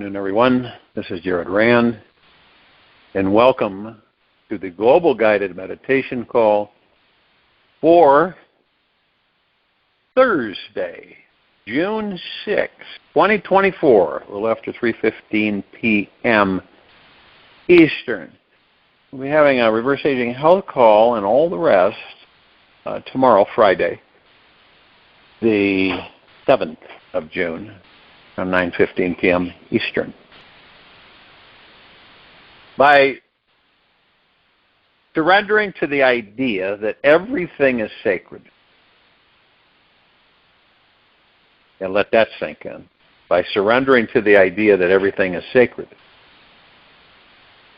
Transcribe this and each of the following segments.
afternoon, everyone. This is Jared Rand, and welcome to the Global Guided Meditation Call for Thursday, June 6, 2024, a little after 3:15 p.m. Eastern. We'll be having a reverse aging health call and all the rest tomorrow, Friday, the 7th of June, around 9:15 p.m. Eastern. By surrendering to the idea that everything is sacred, and let that sink in, by surrendering to the idea that everything is sacred,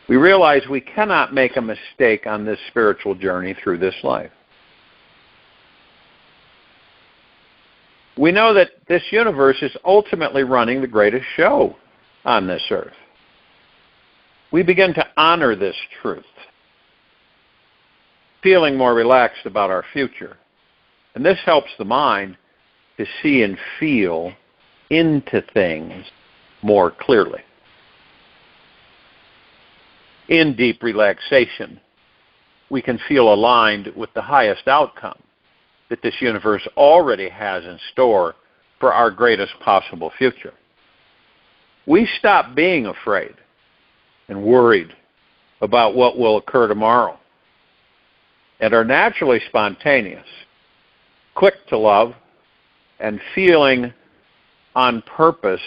we realize we cannot make a mistake on this spiritual journey through this life. We know that this universe is ultimately running the greatest show on this earth. We begin to honor this truth, feeling more relaxed about our future. And this helps the mind to see and feel into things more clearly. In deep relaxation, we can feel aligned with the highest outcome that this universe already has in store for our greatest possible future. We stop being afraid and worried about what will occur tomorrow and are naturally spontaneous, quick to love, and feeling on purpose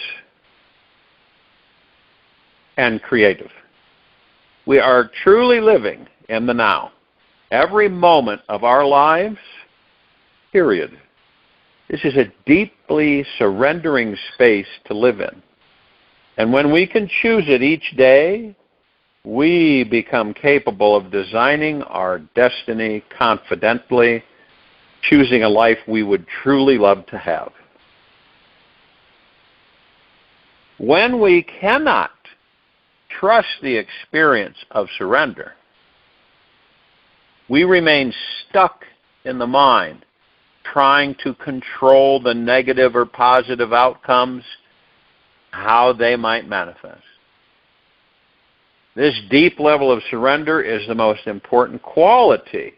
and creative. We are truly living in the now. Every moment of our lives, period. This is a deeply surrendering space to live in. And when we can choose it each day, we become capable of designing our destiny confidently, choosing a life we would truly love to have. When we cannot trust the experience of surrender, we remain stuck in the mind, trying to control the negative or positive outcomes, how they might manifest. This deep level of surrender is the most important quality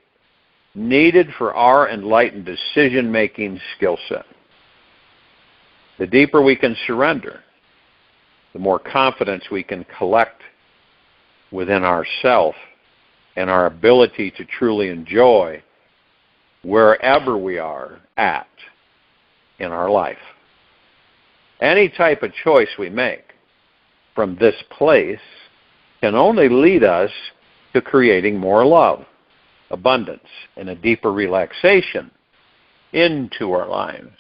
needed for our enlightened decision-making skill set. The deeper we can surrender, the more confidence we can collect within ourselves and our ability to truly enjoy wherever we are at in our life. Any type of choice we make from this place can only lead us to creating more love, abundance, and a deeper relaxation into our lives.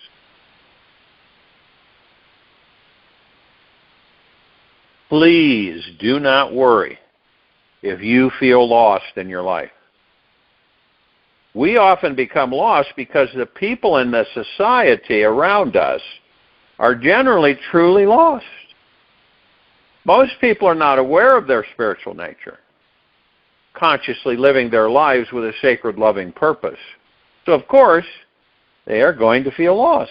Please do not worry if you feel lost in your life. We often become lost because the people in the society around us are generally truly lost. Most people are not aware of their spiritual nature, consciously living their lives with a sacred, loving purpose. So, of course, they are going to feel lost.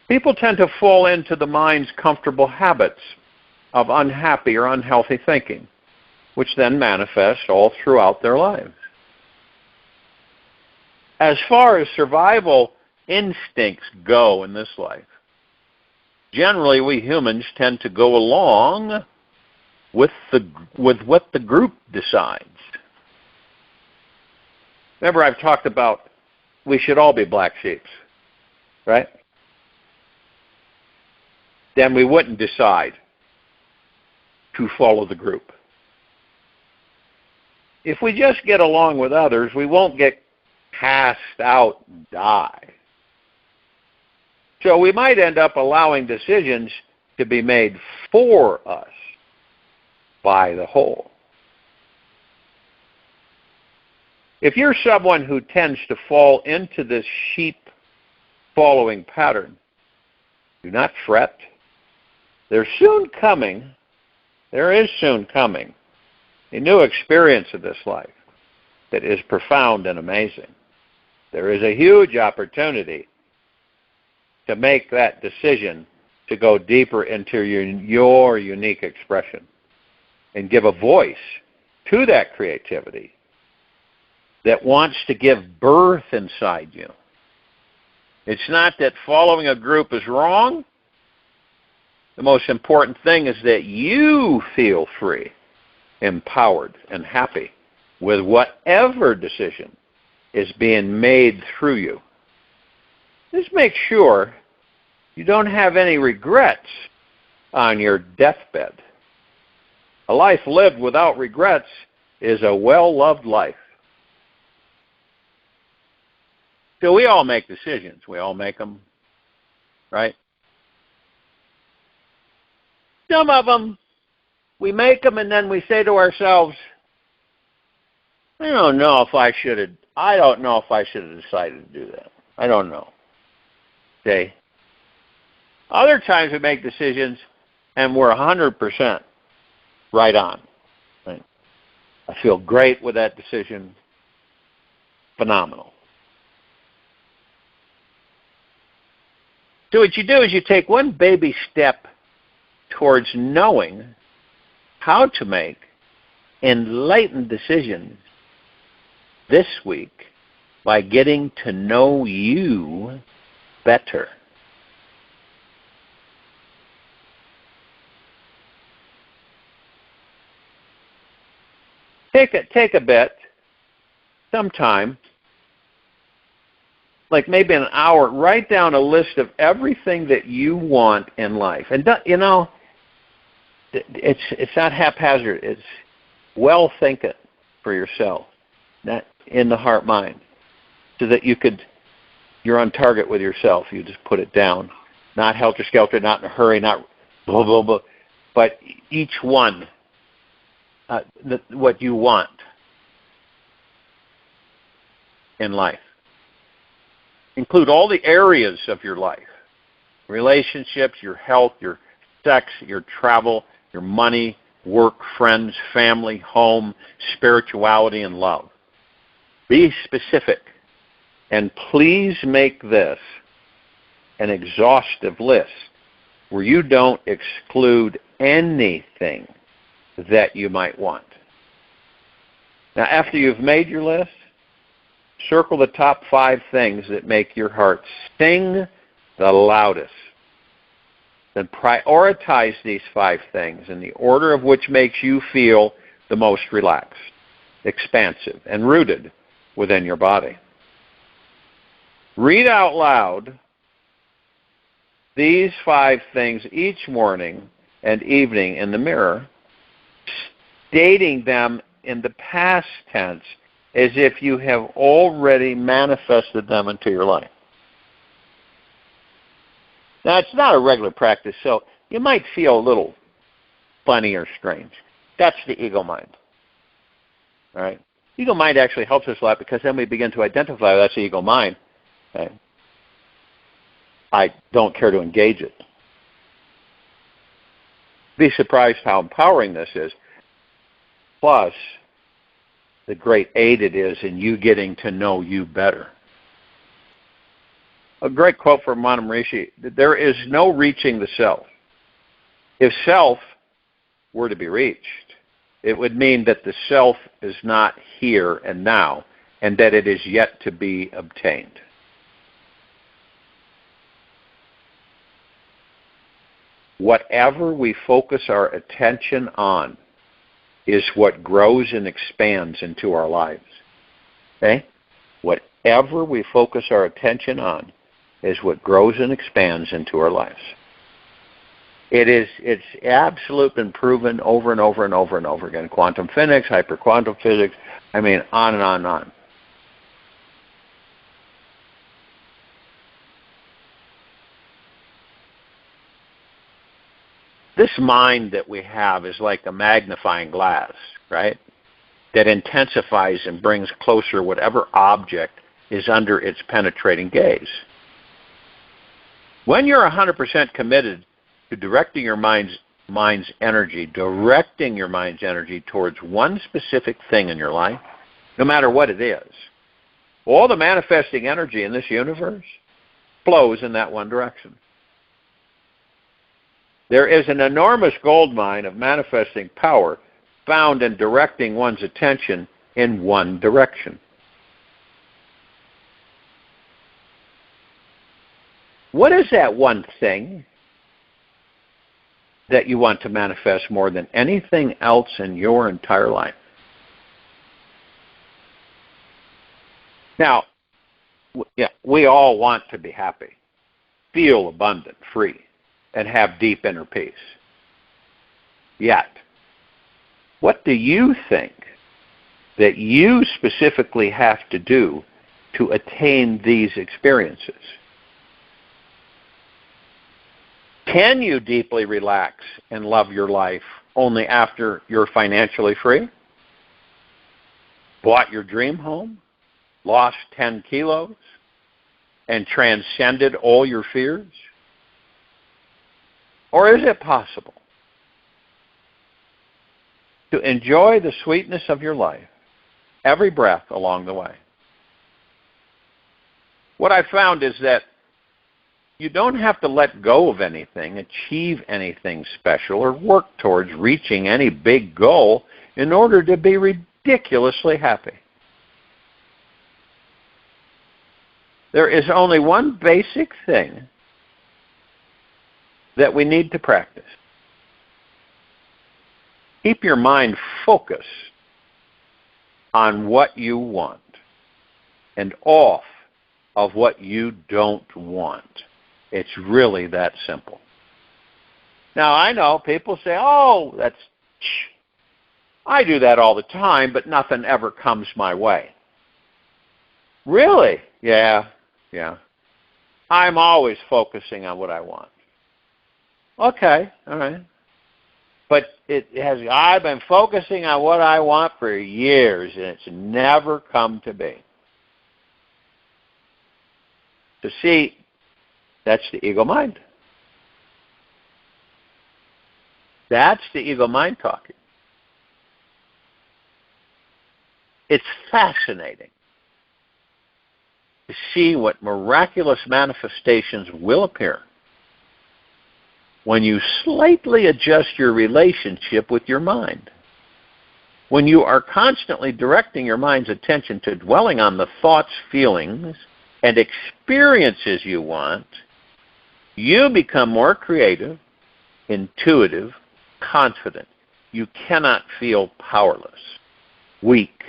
People tend to fall into the mind's comfortable habits of unhappy or unhealthy thinking, which then manifest all throughout their lives. As far as survival instincts go in this life, generally we humans tend to go along with what the group decides. Remember, I've talked about we should all be black sheep, right? Then we wouldn't decide to follow the group. If we just get along with others, we won't get cast out and die. So we might end up allowing decisions to be made for us by the whole. If you're someone who tends to fall into this sheep following pattern, do not fret. There is soon coming a new experience of this life that is profound and amazing. There is a huge opportunity to make that decision to go deeper into your unique expression and give a voice to that creativity that wants to give birth inside you. It's not that following a group is wrong. The most important thing is that you feel free, empowered, and happy with whatever decision is being made through you. Just make sure you don't have any regrets on your deathbed. A life lived without regrets is a well-loved life. So we all make decisions. We all make them, right? Some of them, we make them and then we say to ourselves, I don't know if I should have decided to do that. I don't know. Okay? Other times we make decisions and we're 100% right on. Right? I feel great with that decision. Phenomenal. So what you do is you take one baby step towards knowing how to make enlightened decisions this week by getting to know you better. Take a bit, some time, like maybe an hour, write down a list of everything that you want in life. And, it's not haphazard. It's well thinking for yourself, not in the heart mind, so that you're on target with yourself. You just put it down. Not helter-skelter, not in a hurry, not blah, blah, blah, but each one, what you want in life. Include all the areas of your life. Relationships, your health, your sex, your travel, your money, work, friends, family, home, spirituality, and love. Be specific. And please make this an exhaustive list where you don't exclude anything that you might want. Now, after you've made your list, circle the top 5 things that make your heart sing the loudest. Then prioritize these 5 things in the order of which makes you feel the most relaxed, expansive, and rooted within your body. Read out loud these 5 things each morning and evening in the mirror, stating them in the past tense as if you have already manifested them into your life. Now, it's not a regular practice, so you might feel a little funny or strange. That's the ego mind. All right? Ego mind actually helps us a lot because then we begin to identify that's the ego mind. Okay? I don't care to engage it. Be surprised how empowering this is. Plus, the great aid it is in you getting to know you better. A great quote from Maharishi Rishi: there is no reaching the self. If self were to be reached, it would mean that the self is not here and now, and that it is yet to be obtained. Whatever we focus our attention on is what grows and expands into our lives. Okay? Whatever we focus our attention on is what grows and expands into our lives. It's absolute been proven over and over and over and over again. Quantum physics, hyperquantum physics, on and on and on. This mind that we have is like a magnifying glass, right? That intensifies and brings closer whatever object is under its penetrating gaze. When you're 100% committed to directing your mind's energy towards one specific thing in your life, no matter what it is, all the manifesting energy in this universe flows in that one direction. There is an enormous gold mine of manifesting power found in directing one's attention in one direction. What is that one thing that you want to manifest more than anything else in your entire life? Now, we all want to be happy, feel abundant, free, and have deep inner peace. Yet, what do you think that you specifically have to do to attain these experiences? Can you deeply relax and love your life only after you're financially free? Bought your dream home? Lost 10 kilos? And transcended all your fears? Or is it possible to enjoy the sweetness of your life every breath along the way? What I found is that you don't have to let go of anything, achieve anything special, or work towards reaching any big goal in order to be ridiculously happy. There is only one basic thing that we need to practice. Keep your mind focused on what you want and off of what you don't want. It's really that simple. Now, I know people say, oh, I do that all the time, but nothing ever comes my way. Really? Yeah. I'm always focusing on what I want. Okay, all right. But I've been focusing on what I want for years, and it's never come to be. To see, that's the ego mind. That's the ego mind talking. It's fascinating to see what miraculous manifestations will appear when you slightly adjust your relationship with your mind. When you are constantly directing your mind's attention to dwelling on the thoughts, feelings, and experiences you want, you become more creative, intuitive, confident. You cannot feel powerless, weak,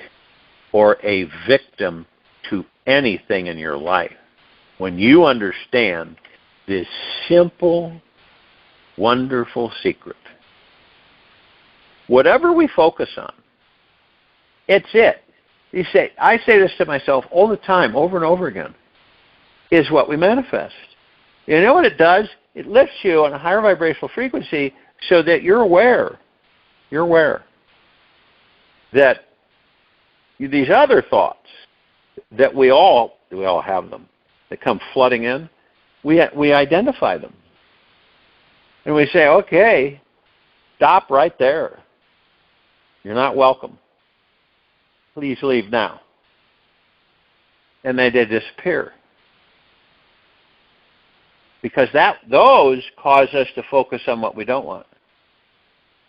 or a victim to anything in your life when you understand this simple, wonderful secret. Whatever we focus on, it's it. I say this to myself all the time, over and over again, is what we manifest. You know what it does? It lifts you on a higher vibrational frequency so that you're aware that these other thoughts that we all have them, that come flooding in, we identify them. And we say, okay, stop right there. You're not welcome. Please leave now. And they disappear. Because those cause us to focus on what we don't want.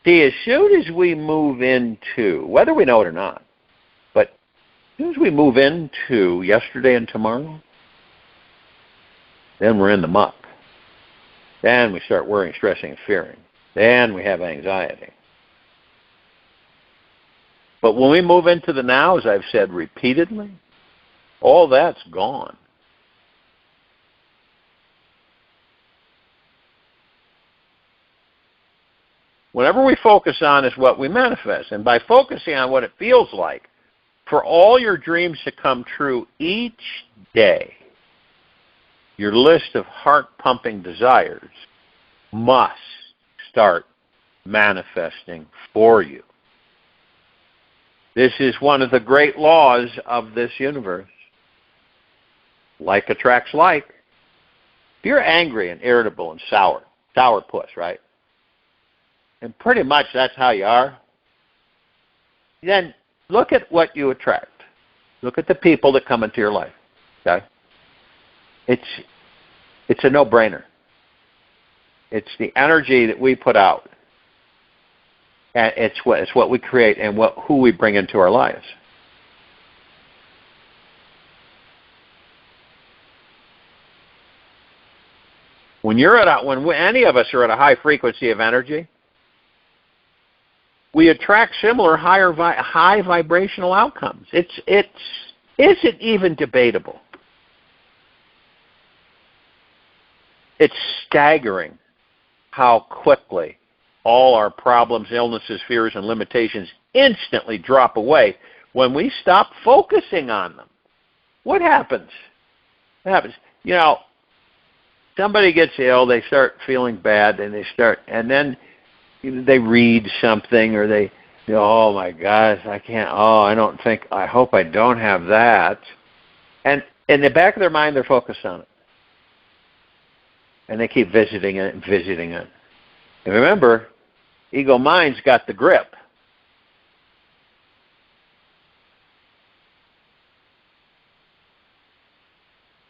See, as soon as we move into, whether we know it or not, but as soon as we move into yesterday and tomorrow, then we're in the muck. Then we start worrying, stressing, and fearing. Then we have anxiety. But when we move into the now, as I've said repeatedly, all that's gone. Whatever we focus on is what we manifest. And by focusing on what it feels like for all your dreams to come true each day, your list of heart-pumping desires must start manifesting for you. This is one of the great laws of this universe. Like attracts like. If you're angry and irritable and sourpuss, right? And pretty much that's how you are. Then look at what you attract. Look at the people that come into your life. Okay? It's a no-brainer. It's the energy that we put out. And it's what we create and who we bring into our lives. When any of us are at a high frequency of energy, we attract similar high vibrational outcomes. It isn't even debatable. It's staggering how quickly all our problems, illnesses, fears, and limitations instantly drop away when we stop focusing on them. What happens? You know, somebody gets ill, they start feeling bad, and then they read something, or they, oh my gosh, I hope I don't have that. And in the back of their mind, they're focused on it. And they keep visiting it and visiting it. And remember, ego mind's got the grip.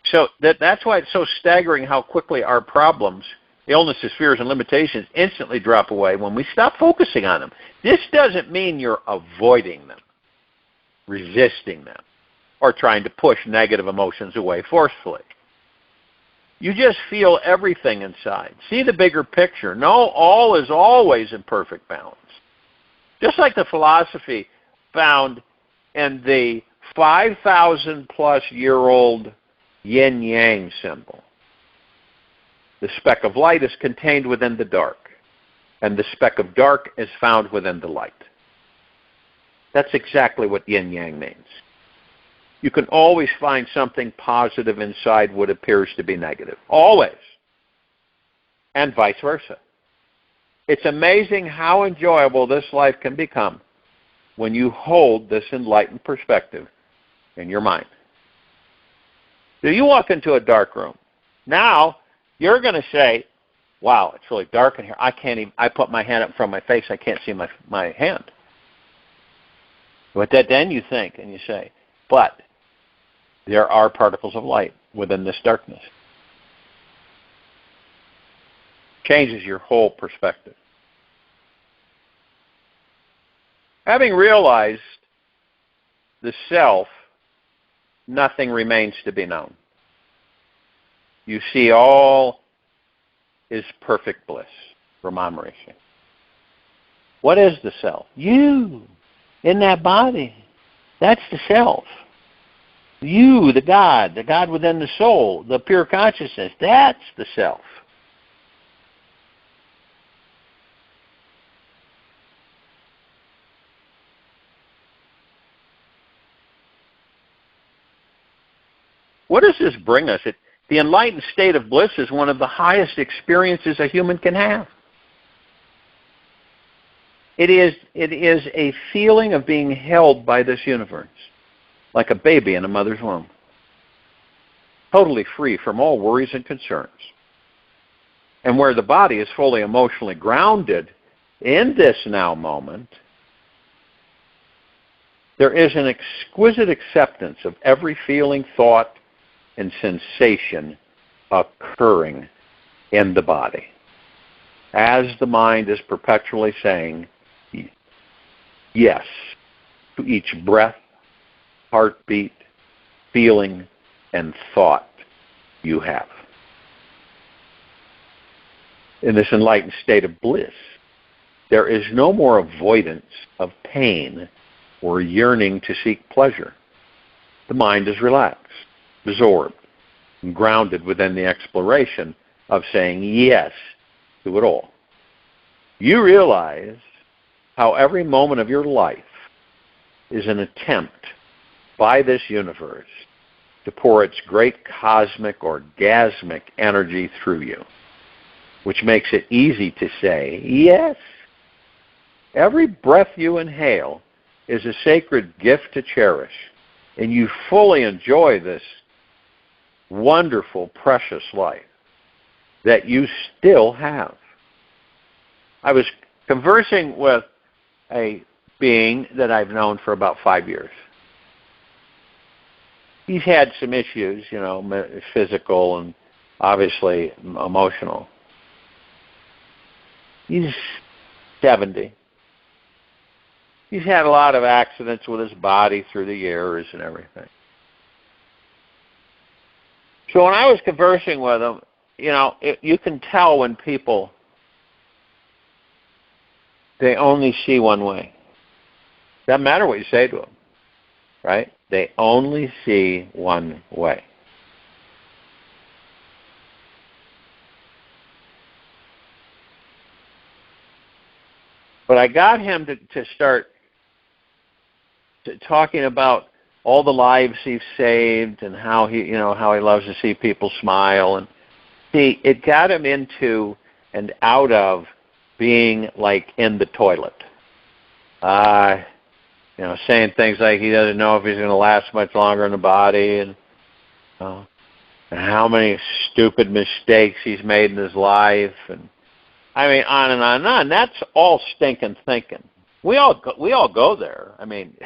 So that's why it's so staggering how quickly our problems, illnesses, fears, and limitations instantly drop away when we stop focusing on them. This doesn't mean you're avoiding them, resisting them, or trying to push negative emotions away forcefully. You just feel everything inside. See the bigger picture. Know all is always in perfect balance. Just like the philosophy found in the 5,000-plus year-old yin-yang symbol. The speck of light is contained within the dark, and the speck of dark is found within the light. That's exactly what yin-yang means. You can always find something positive inside what appears to be negative. Always. And vice versa. It's amazing how enjoyable this life can become when you hold this enlightened perspective in your mind. So you walk into a dark room. Now, you're going to say, wow, it's really dark in here. I put my hand up in front of my face. I can't see my hand. But then you think and you say, but there are particles of light within this darkness. Changes your whole perspective. Having realized the self, nothing remains to be known. You see all is perfect bliss, Brahman Rishi. What is the self? You, in that body. That's the self. You, the God within the soul, the pure consciousness, that's the self. What does this bring us? The enlightened state of bliss is one of the highest experiences a human can have. It is a feeling of being held by this universe, like a baby in a mother's womb, totally free from all worries and concerns. And where the body is fully emotionally grounded in this now moment, there is an exquisite acceptance of every feeling, thought, and sensation occurring in the body, as the mind is perpetually saying yes to each breath, heartbeat, feeling, and thought you have. In this enlightened state of bliss, there is no more avoidance of pain or yearning to seek pleasure. The mind is relaxed, absorbed, and grounded within the exploration of saying yes to it all. You realize how every moment of your life is an attempt by this universe to pour its great cosmic, orgasmic energy through you, which makes it easy to say yes. Every breath you inhale is a sacred gift to cherish, and you fully enjoy this wonderful, precious life that you still have. I was conversing with a being that I've known for about 5 years. He's had some issues, physical and obviously emotional. He's 70. He's had a lot of accidents with his body through the years and everything. So when I was conversing with him, you can tell when people, they only see one way. Doesn't matter what you say to them, right? They only see one way. But I got him to start talking about all the lives he's saved and how he loves to see people smile. And see, it got him into and out of being like in the toilet. Saying things like he doesn't know if he's going to last much longer in the body, and how many stupid mistakes he's made in his life, and I mean, on and on and on. That's all stinking thinking. We all go there. I mean,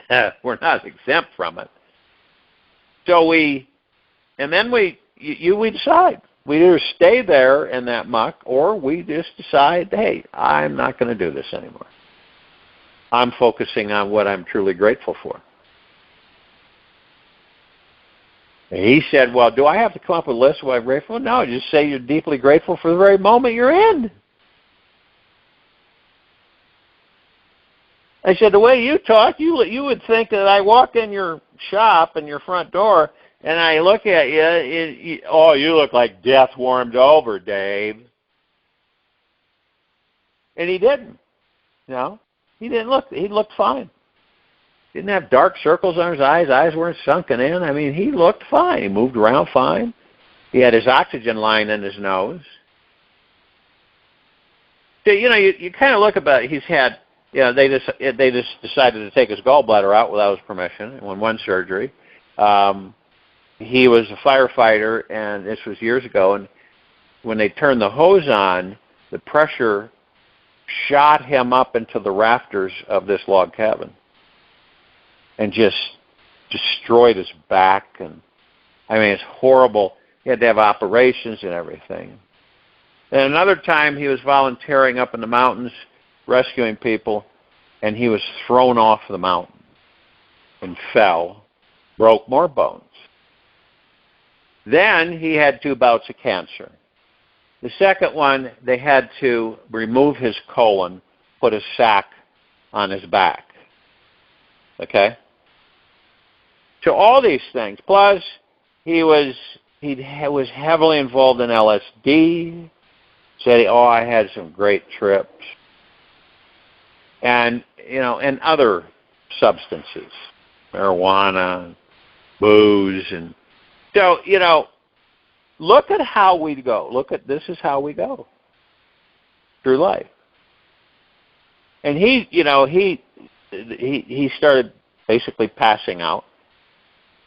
we're not exempt from it. So we decide. We either stay there in that muck, or we just decide, hey, I'm not going to do this anymore. I'm focusing on what I'm truly grateful for. And he said, well, do I have to come up with a list of what I'm grateful for? No, just say you're deeply grateful for the very moment you're in. I said, the way you talk, you would think that I walk in your shop and your front door, and I look at you, you look like death warmed over, Dave. And he didn't. He didn't look. He looked fine. Didn't have dark circles on his eyes. Eyes weren't sunken in. I mean, he looked fine. He moved around fine. He had his oxygen line in his nose. So, you kind of look about it. He's had, they just decided to take his gallbladder out without his permission in one surgery. He was a firefighter, and this was years ago, and when they turned the hose on, the pressure shot him up into the rafters of this log cabin and just destroyed his back. And I mean, it's horrible. He had to have operations and everything. And another time he was volunteering up in the mountains, rescuing people, and he was thrown off the mountain and fell, broke more bones. Then he had 2 bouts of cancer. The second one, they had to remove his colon, put a sack on his back. Okay? So all these things. Plus, he was heavily involved in LSD. Said, I had some great trips. And, and other substances, marijuana, booze, and so, look at how we go. This is how we go through life. And he started basically passing out,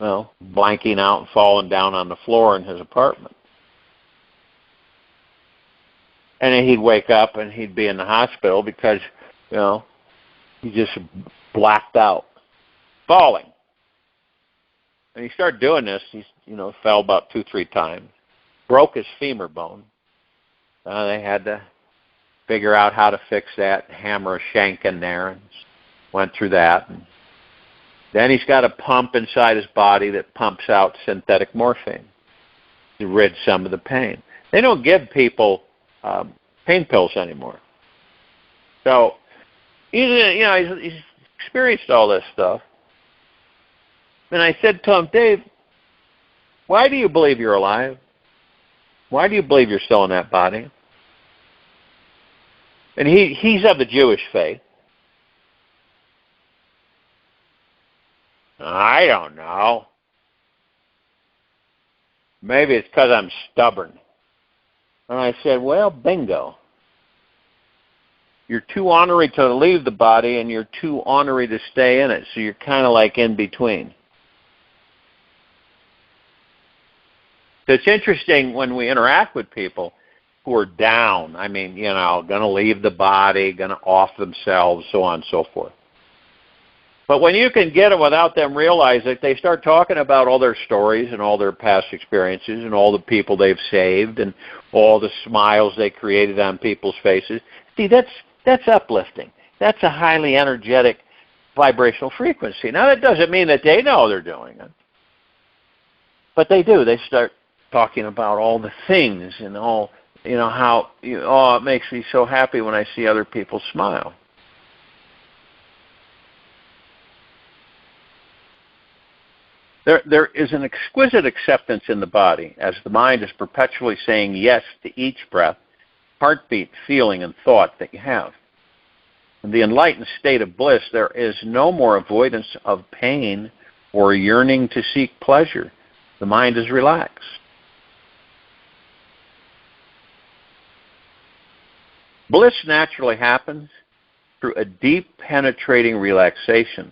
blanking out and falling down on the floor in his apartment. And then he'd wake up and he'd be in the hospital because, he just blacked out, falling. And he started doing this. He, fell about 2-3 times. Broke his femur bone. They had to figure out how to fix that, hammer a shank in there, and went through that. And then he's got a pump inside his body that pumps out synthetic morphine to rid some of the pain. They don't give people pain pills anymore. So he's experienced all this stuff. And I said to him, Dave, why do you believe you're alive? Why do you believe you're still in that body? And he's of the Jewish faith. I don't know. Maybe it's because I'm stubborn. And I said, well, bingo. You're too ornery to leave the body, and you're too ornery to stay in it, so you're kind of like in between. So it's interesting when we interact with people who are down, going to leave the body, going to off themselves, so on and so forth. But when you can get them without them realizing it, they start talking about all their stories and all their past experiences and all the people they've saved and all the smiles they created on people's faces. See, that's uplifting. That's a highly energetic vibrational frequency. Now, that doesn't mean that they know they're doing it. But they do. They start talking about all the things and all, how, it makes me so happy when I see other people smile. There is an exquisite acceptance in the body as the mind is perpetually saying yes to each breath, heartbeat, feeling, and thought that you have. In the enlightened state of bliss, there is no more avoidance of pain or yearning to seek pleasure. The mind is relaxed. Bliss naturally happens through a deep, penetrating relaxation.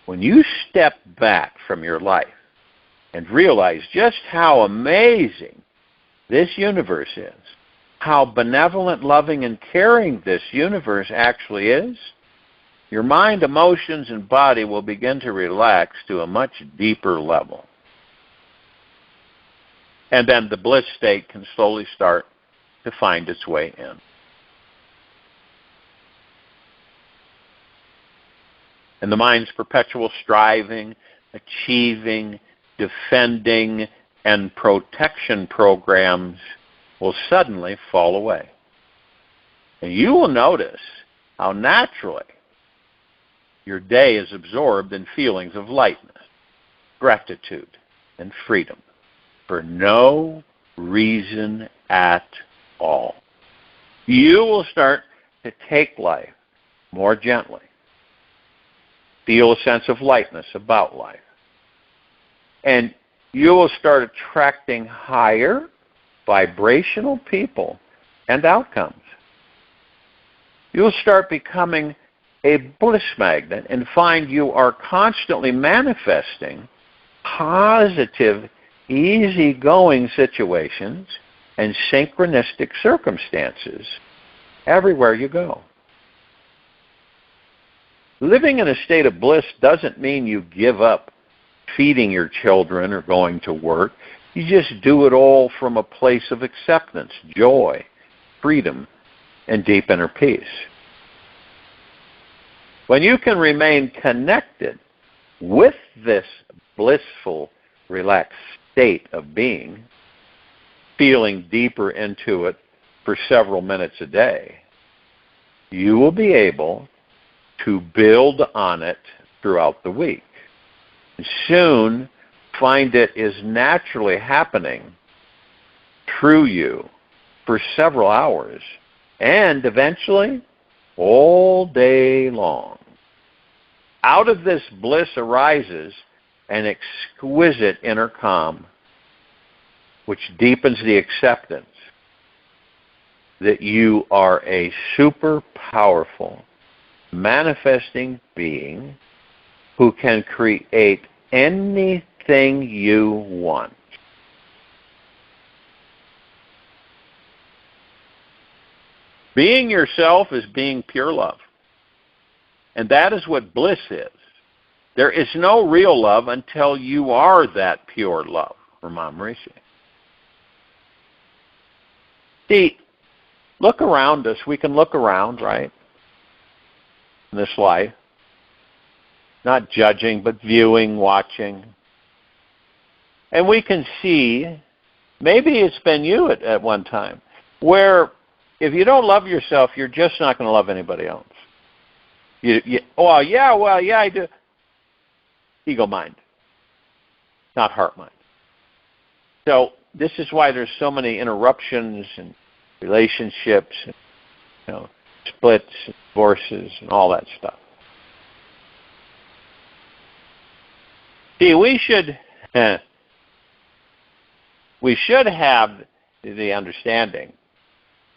When you step back from your life and realize just how amazing this universe is, how benevolent, loving, and caring this universe actually is, your mind, emotions, and body will begin to relax to a much deeper level. And then the bliss state can slowly start to find its way in. And the mind's perpetual striving, achieving, defending, and protection programs will suddenly fall away. And you will notice how naturally your day is absorbed in feelings of lightness, gratitude, and freedom for no reason at all. You will start to take life more gently. Feel a sense of lightness about life. And you will start attracting higher vibrational people and outcomes. You'll start becoming a bliss magnet and find you are constantly manifesting positive, easygoing situations and synchronistic circumstances everywhere you go. Living in a state of bliss doesn't mean you give up feeding your children or going to work. You just do it all from a place of acceptance, joy, freedom, and deep inner peace. When you can remain connected with this blissful, relaxed state of being, feeling deeper into it for several minutes a day, you will be able to build on it throughout the week. And soon find it is naturally happening through you for several hours and eventually all day long. Out of this bliss arises an exquisite inner calm which deepens the acceptance that you are a super powerful manifesting being who can create anything you want. Being yourself is being pure love. And that is what bliss is. There is no real love until you are that pure love, Ramon Rishi. See, look around us. We can look around, right? In this life. Not judging, but viewing, watching. And we can see, maybe it's been you at one time, where if you don't love yourself, you're just not going to love anybody else. I do. Ego mind, not heart mind. So this is why there's so many interruptions and relationships, and, splits, and divorces, and all that stuff. See, we should have the understanding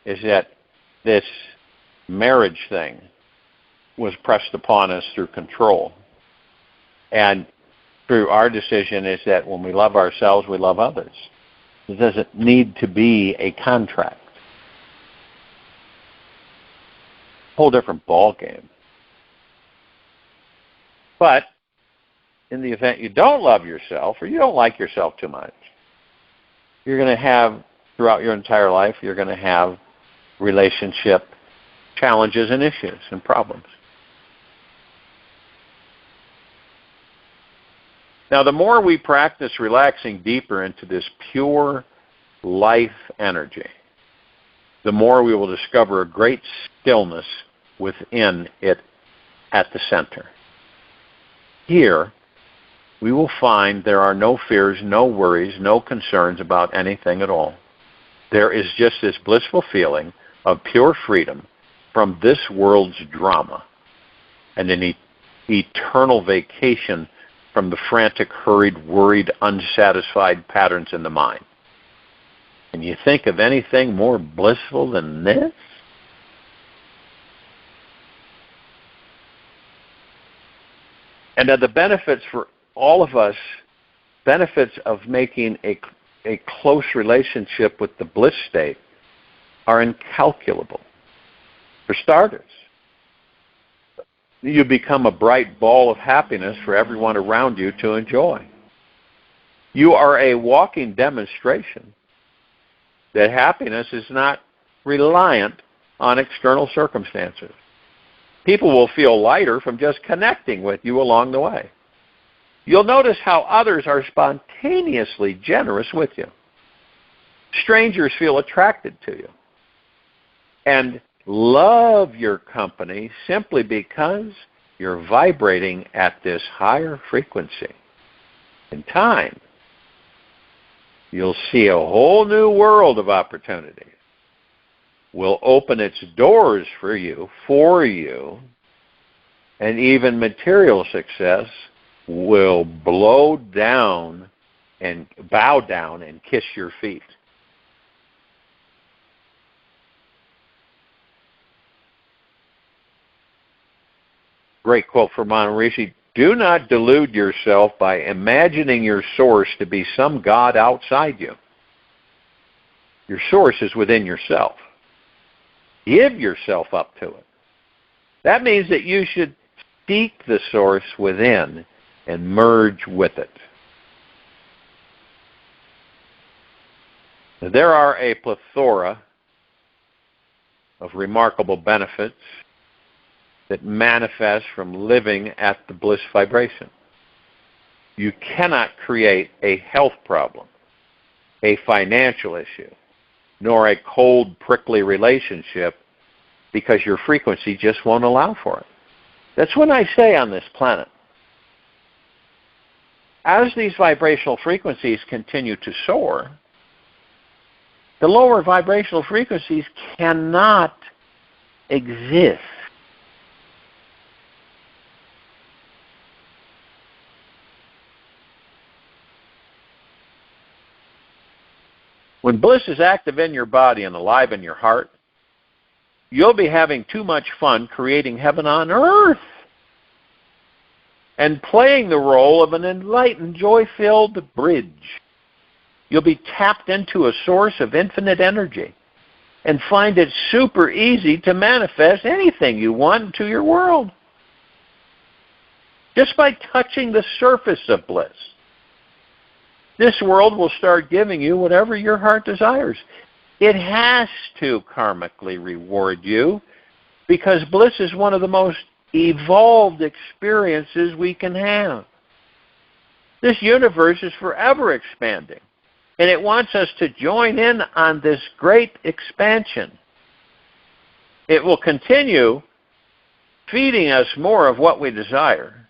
is that this marriage thing was pressed upon us through control. And through our decision is that when we love ourselves, we love others. It doesn't need to be a contract. Whole different ball game. But in the event you don't love yourself or you don't like yourself too much, you're going to have, throughout your entire life, you're going to have relationship challenges and issues and problems. Now, the more we practice relaxing deeper into this pure life energy, the more we will discover a great stillness within it at the center. Here, we will find there are no fears, no worries, no concerns about anything at all. There is just this blissful feeling of pure freedom from this world's drama and an eternal vacation from the frantic, hurried, worried, unsatisfied patterns in the mind. Can you think of anything more blissful than this? And the benefits for all of us, benefits of making a close relationship with the bliss state are incalculable. For starters, you become a bright ball of happiness for everyone around you to enjoy. You are a walking demonstration that happiness is not reliant on external circumstances. People will feel lighter from just connecting with you along the way. You'll notice how others are spontaneously generous with you. Strangers feel attracted to you and love your company simply because you're vibrating at this higher frequency. In time, you'll see a whole new world of opportunities will open its doors for you, and even material success will bow down and kiss your feet. Great quote from Maharishi. Do not delude yourself by imagining your source to be some God outside you. Your source is within yourself. Give yourself up to it. That means that you should seek the source within and merge with it. Now, there are a plethora of remarkable benefits that manifest from living at the bliss vibration. You cannot create a health problem, a financial issue, nor a cold, prickly relationship because your frequency just won't allow for it. That's what I say on this planet. As these vibrational frequencies continue to soar, the lower vibrational frequencies cannot exist. When bliss is active in your body and alive in your heart, you'll be having too much fun creating heaven on earth and playing the role of an enlightened, joy-filled bridge. You'll be tapped into a source of infinite energy and find it super easy to manifest anything you want into your world just by touching the surface of bliss. This world will start giving you whatever your heart desires. It has to karmically reward you because bliss is one of the most evolved experiences we can have. This universe is forever expanding, and it wants us to join in on this great expansion. It will continue feeding us more of what we desire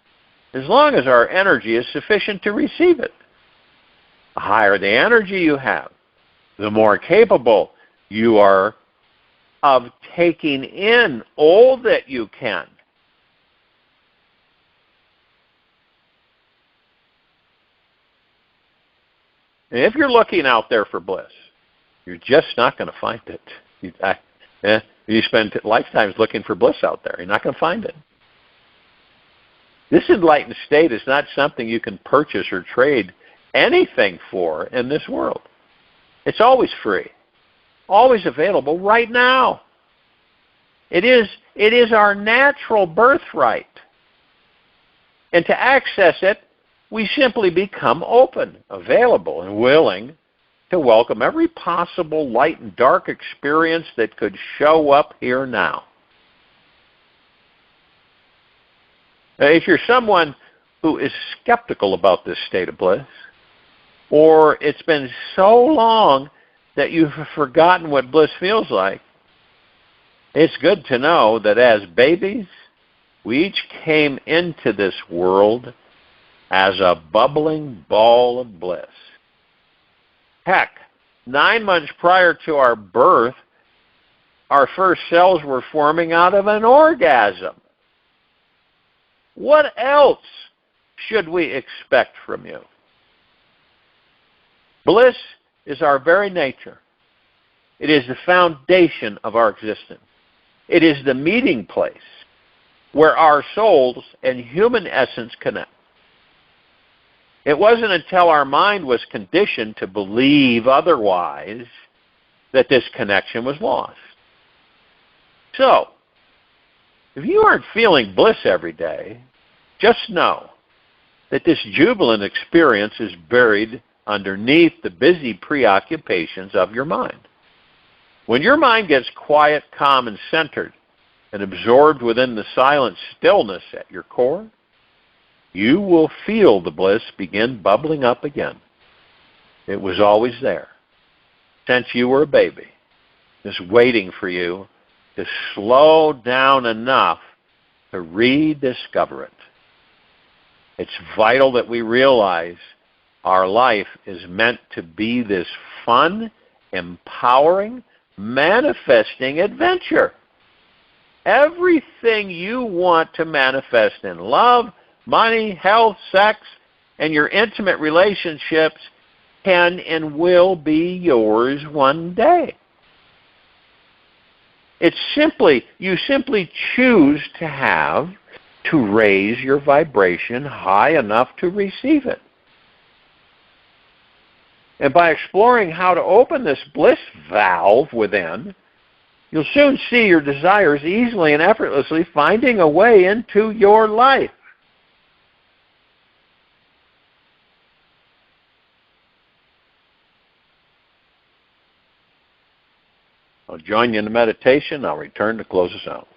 as long as our energy is sufficient to receive it. The higher the energy you have, the more capable you are of taking in all that you can. And if you're looking out there for bliss, you're just not going to find it. You spend lifetimes looking for bliss out there. You're not going to find it. This enlightened state is not something you can purchase or trade anything for in this world. It's always free, always available right now. It is our natural birthright. And to access it, we simply become open, available, and willing to welcome every possible light and dark experience that could show up here now. If you're someone who is skeptical about this state of bliss, or it's been so long that you've forgotten what bliss feels like, it's good to know that as babies, we each came into this world as a bubbling ball of bliss. Heck, 9 months prior to our birth, our first cells were forming out of an orgasm. What else should we expect from you? Bliss is our very nature. It is the foundation of our existence. It is the meeting place where our souls and human essence connect. It wasn't until our mind was conditioned to believe otherwise that this connection was lost. So, if you aren't feeling bliss every day, just know that this jubilant experience is buried underneath the busy preoccupations of your mind. When your mind gets quiet, calm, and centered, and absorbed within the silent stillness at your core, you will feel the bliss begin bubbling up again. It was always there, since you were a baby, just waiting for you to slow down enough to rediscover it. It's vital that we realize our life is meant to be this fun, empowering, manifesting adventure. Everything you want to manifest in love, money, health, sex, and your intimate relationships can and will be yours one day. You simply choose to raise your vibration high enough to receive it. And by exploring how to open this bliss valve within, you'll soon see your desires easily and effortlessly finding a way into your life. I'll join you in the meditation. I'll return to close us out.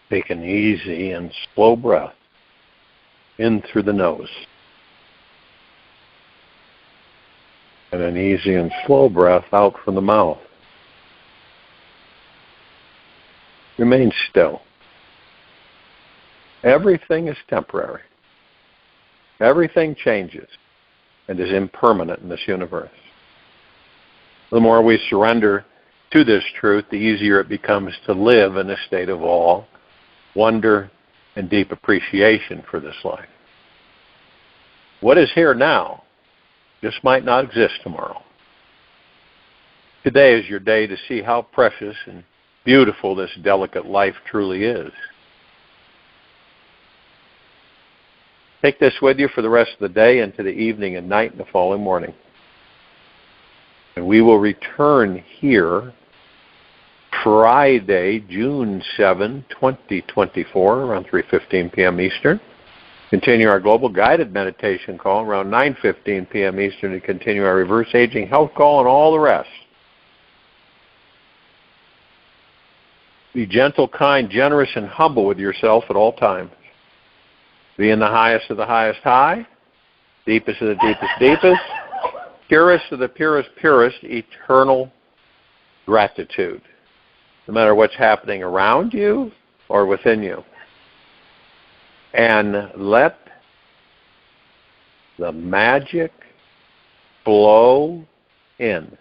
Take an easy and slow breath in through the nose. And an easy and slow breath out from the mouth. Remain still. Everything is temporary. Everything changes and is impermanent in this universe. The more we surrender to this truth, the easier it becomes to live in a state of awe, wonder, and deep appreciation for this life. What is here now just might not exist tomorrow. Today is your day to see how precious and beautiful this delicate life truly is. Take this with you for the rest of the day, into the evening and night and the following morning. And we will return here Friday, June 7, 2024, around 3:15 p.m. Eastern. Continue our global guided meditation call around 9:15 p.m. Eastern to continue our reverse aging health call and all the rest. Be gentle, kind, generous, and humble with yourself at all times. Be in the highest of the highest high, deepest of the deepest deepest, purest of the purest purest, eternal gratitude. No matter what's happening around you or within you. And let the magic flow in.